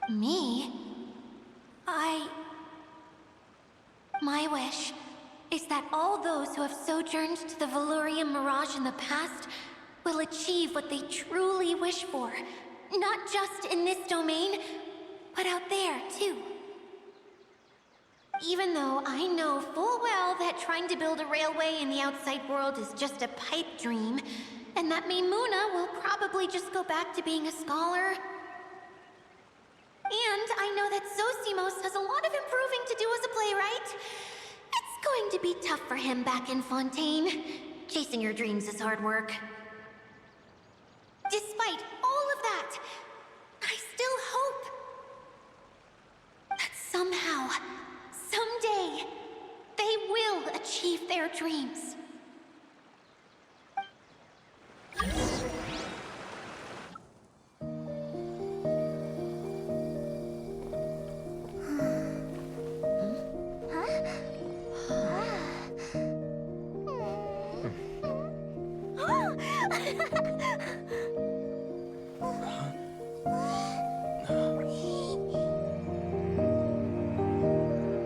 Me? My wish is that all those who have sojourned to the Valyria Mirage in the past will achieve what they truly wish for. Not just in this domain, but out there, too. Even though I know full well that trying to build a railway in the outside world is just a pipe dream, and that Maimuna will probably just go back to being a scholar. And I know that Zosimos has a lot of improving to do as a playwright. It's going to be tough for him back in Fontaine. Chasing your dreams is hard work. Despite all of that, I still hope that somehow, someday, they will achieve their dreams.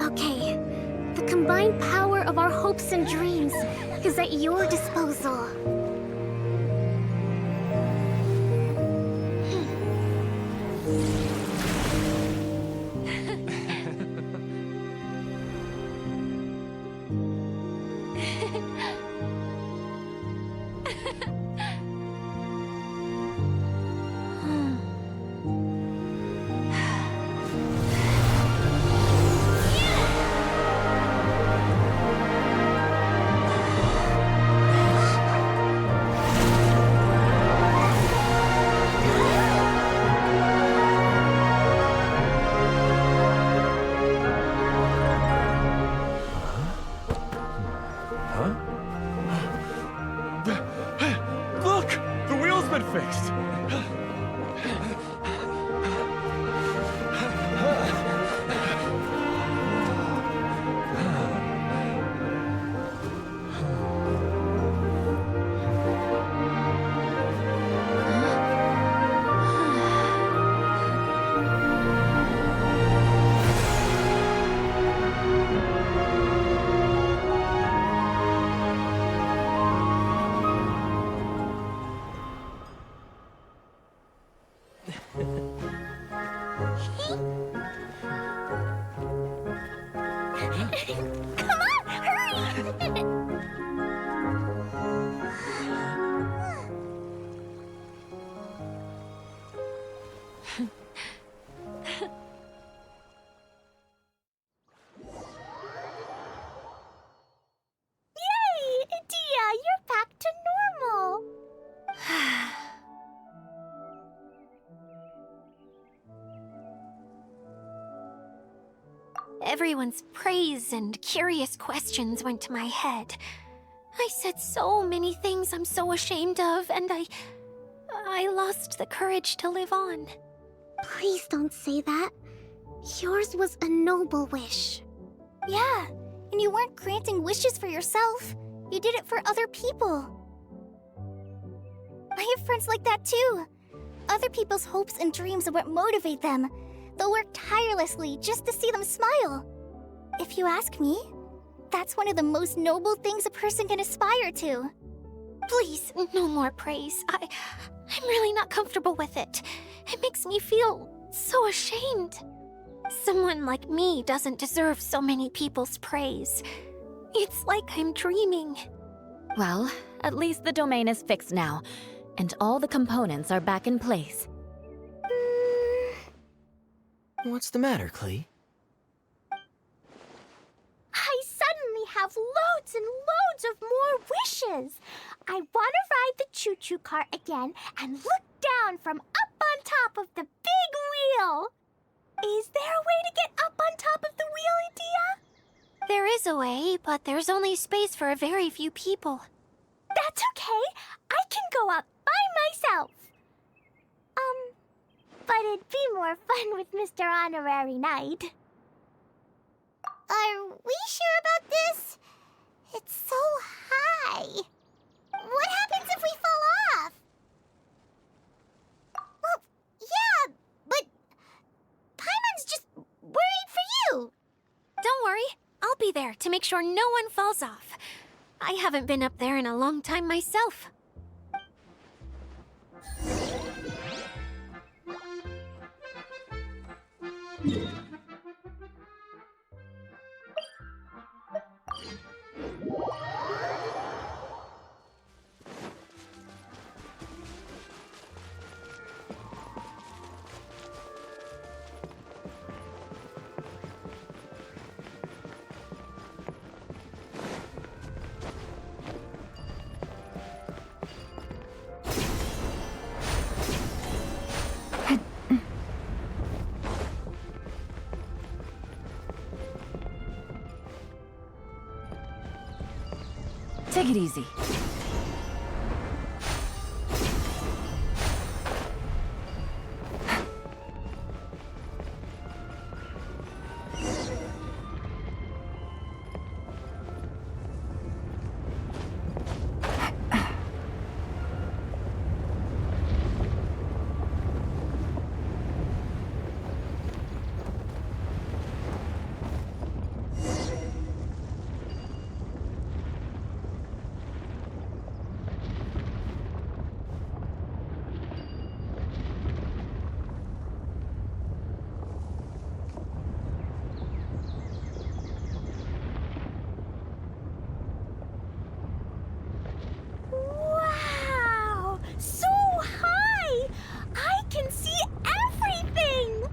Okay, the combined power of our hopes and dreams is at your disposal. Look! The wheel's been fixed! Come on, hurry! Everyone's praise and curious questions went to my head. I said so many things I'm so ashamed of, and I lost the courage to live on. Please don't say that. Yours was a noble wish. Yeah, and you weren't granting wishes for yourself. You did it for other people. I have friends like that too. Other people's hopes and dreams are what motivate them. They'll work tirelessly just to see them smile. If you ask me, that's one of the most noble things a person can aspire to. Please, no more praise. I'm really not comfortable with it. It makes me feel so ashamed. Someone like me doesn't deserve so many people's praise. It's like I'm dreaming. Well, at least the domain is fixed now, and all the components are back in place. What's the matter, Klee? I suddenly have loads and loads of more wishes. I want to ride the choo-choo cart again and look down from up on top of the big wheel. Is there a way to get up on top of the wheel, Edea? There is a way, but there's only space for a very few people. That's okay. I can go up by myself. But it'd be more fun with Mr. Honorary Knight. Are we sure about this? It's so high. What happens if we fall off? Well, yeah, but Paimon's just worried for you. Don't worry, I'll be there to make sure no one falls off. I haven't been up there in a long time myself. Take it easy. Wow! So high! I can see everything!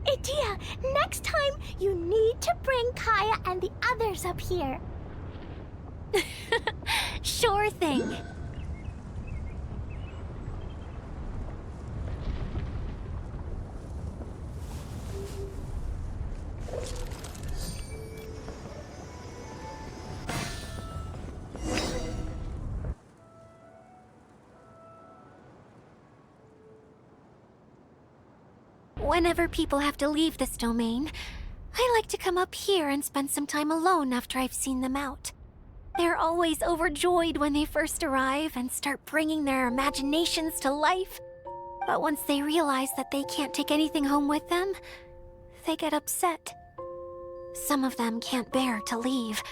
Edea, next time you need to bring Kaya and the others up here. Sure thing. Whenever people have to leave this domain, I like to come up here and spend some time alone after I've seen them out. They're always overjoyed when they first arrive and start bringing their imaginations to life. But once they realize that they can't take anything home with them, they get upset. Some of them can't bear to leave.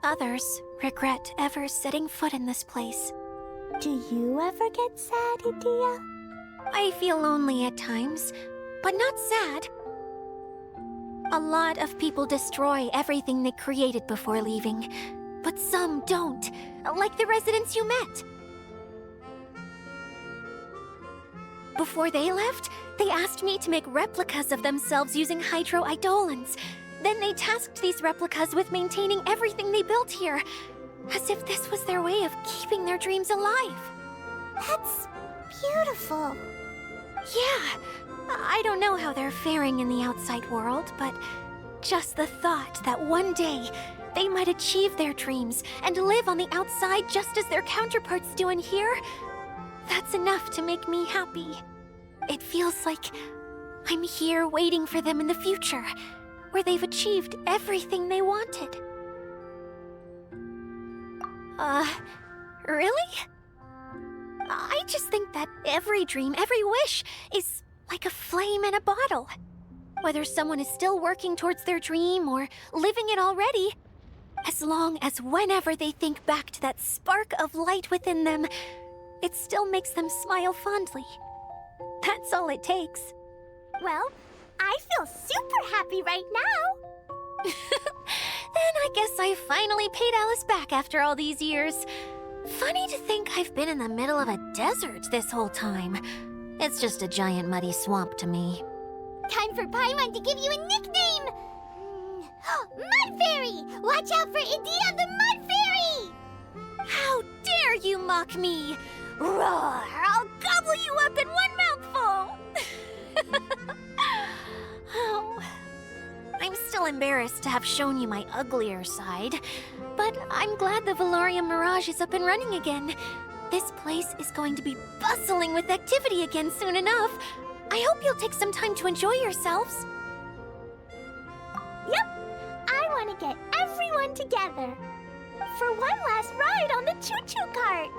Others regret ever setting foot in this place. Do you ever get sad, Edea? I feel lonely at times, but not sad. A lot of people destroy everything they created before leaving, but some don't, like the residents you met. Before they left, they asked me to make replicas of themselves using hydro-eidolons. Then they tasked these replicas with maintaining everything they built here, as if this was their way of keeping their dreams alive. That's beautiful. Yeah, I don't know how they're faring in the outside world, but Just the thought that one day they might achieve their dreams and live on the outside just as their counterparts do in here, that's enough to make me happy. It feels like I'm here waiting for them in the future, where they've achieved everything they wanted. Really? I just think that every dream, every wish, is like a flame in a bottle. Whether someone is still working towards their dream or living it already, as long as whenever they think back to that spark of light within them, it still makes them smile fondly. That's all it takes. Well, I feel super happy right now. Then I guess I finally paid Alice back after all these years. Funny to think I've been in the middle of a desert this whole time. It's just a giant muddy swamp to me. Time for Paimon to give you a nickname! Mud Fairy! Watch out for Idea the Mud Fairy! How dare you mock me! Roar! I'll gobble you up in one mouthful! Oh, I'm still embarrassed to have shown you my uglier side, but I'm glad the Valorium Mirage is up and running again. This place is going to be bustling with activity again soon enough. I hope you'll take some time to enjoy yourselves. Yep, I want to get everyone together for one last ride on the choo-choo cart.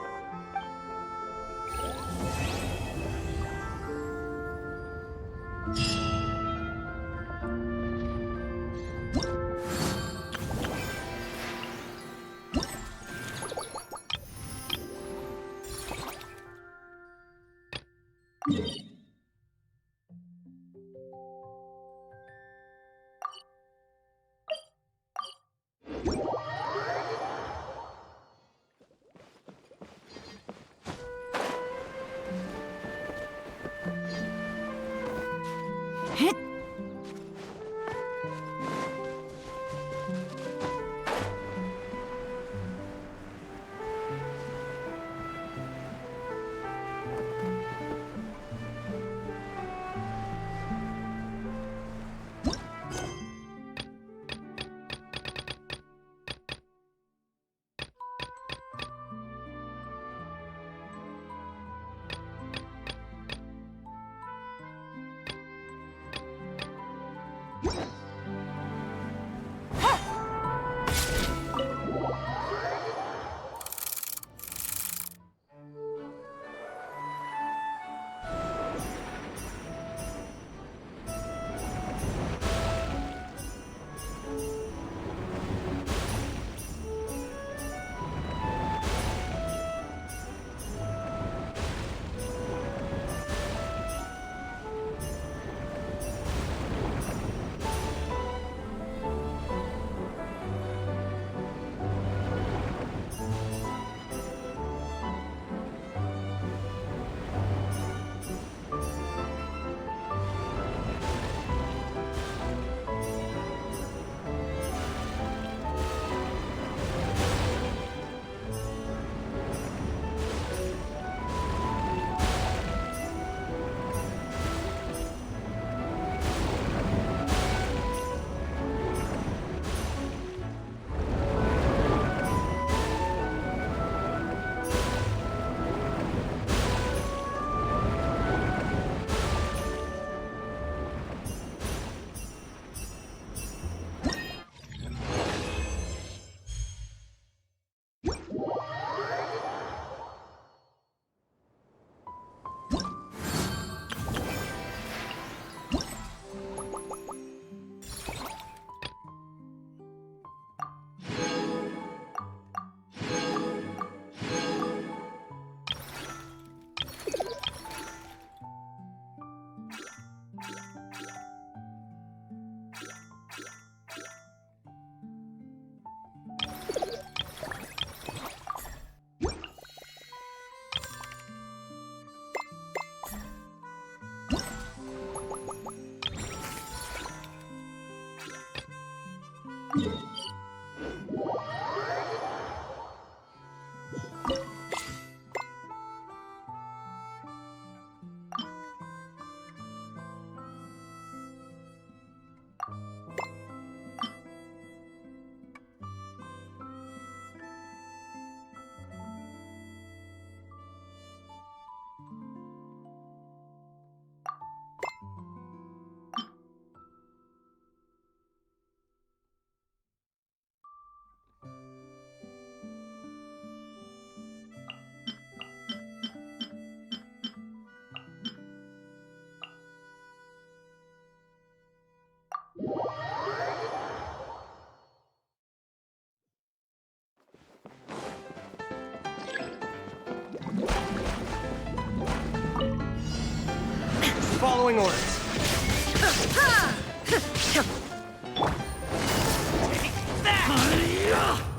following orders.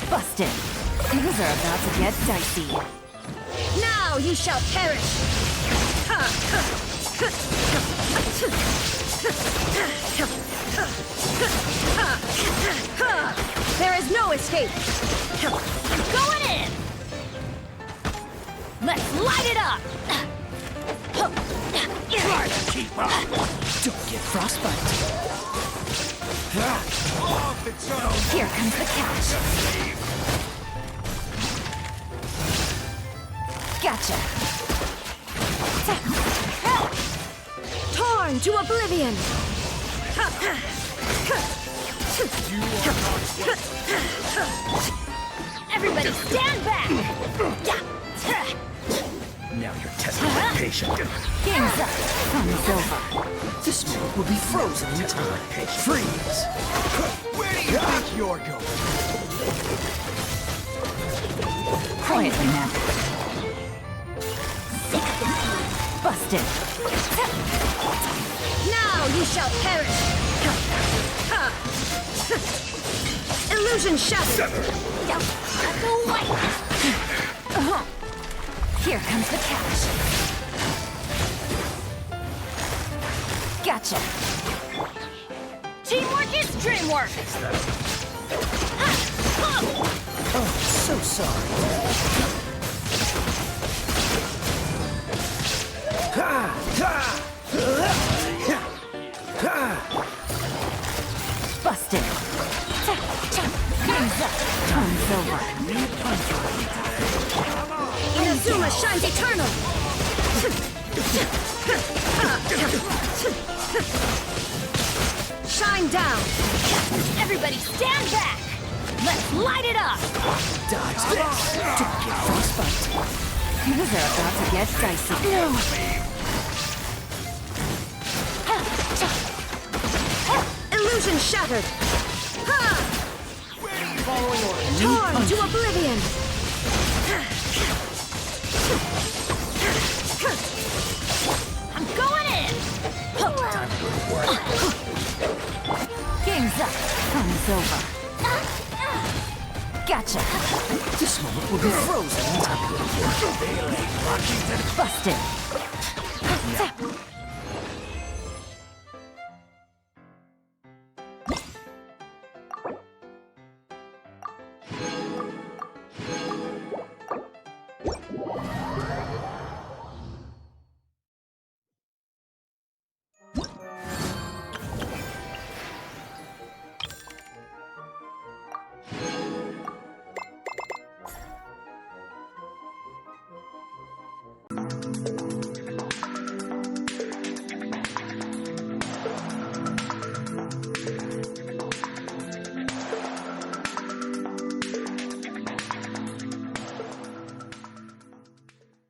Busted. Things are about to get dicey. Now you shall perish! There is no escape! Going in! Let's light it up! Try to keep up! Don't get frostbite. Off its own! Here comes the catch. Gotcha. Torn to oblivion! Everybody stand back! Now you're testing my patience. Game's up. Fun's over. This moment will be frozen in time. Freeze! Where do you think you're going? Quietly now. Busted. Now you shall perish! Illusion shattered! Here comes the catch. Gotcha. Teamwork is dreamwork. Oh, so sorry. Busted. Game's up. Time's over. Inazuma shines eternal! Shine down! Everybody stand back. Let's light it up. Dodge this. Don't get frostbite. Things are about to get dicey. No. Illusion shattered! Following orders. Torn to oblivion! I'm going in. Time to go to work. Game's up. Fun's over. Gotcha. This moment will be frozen in time. Busted.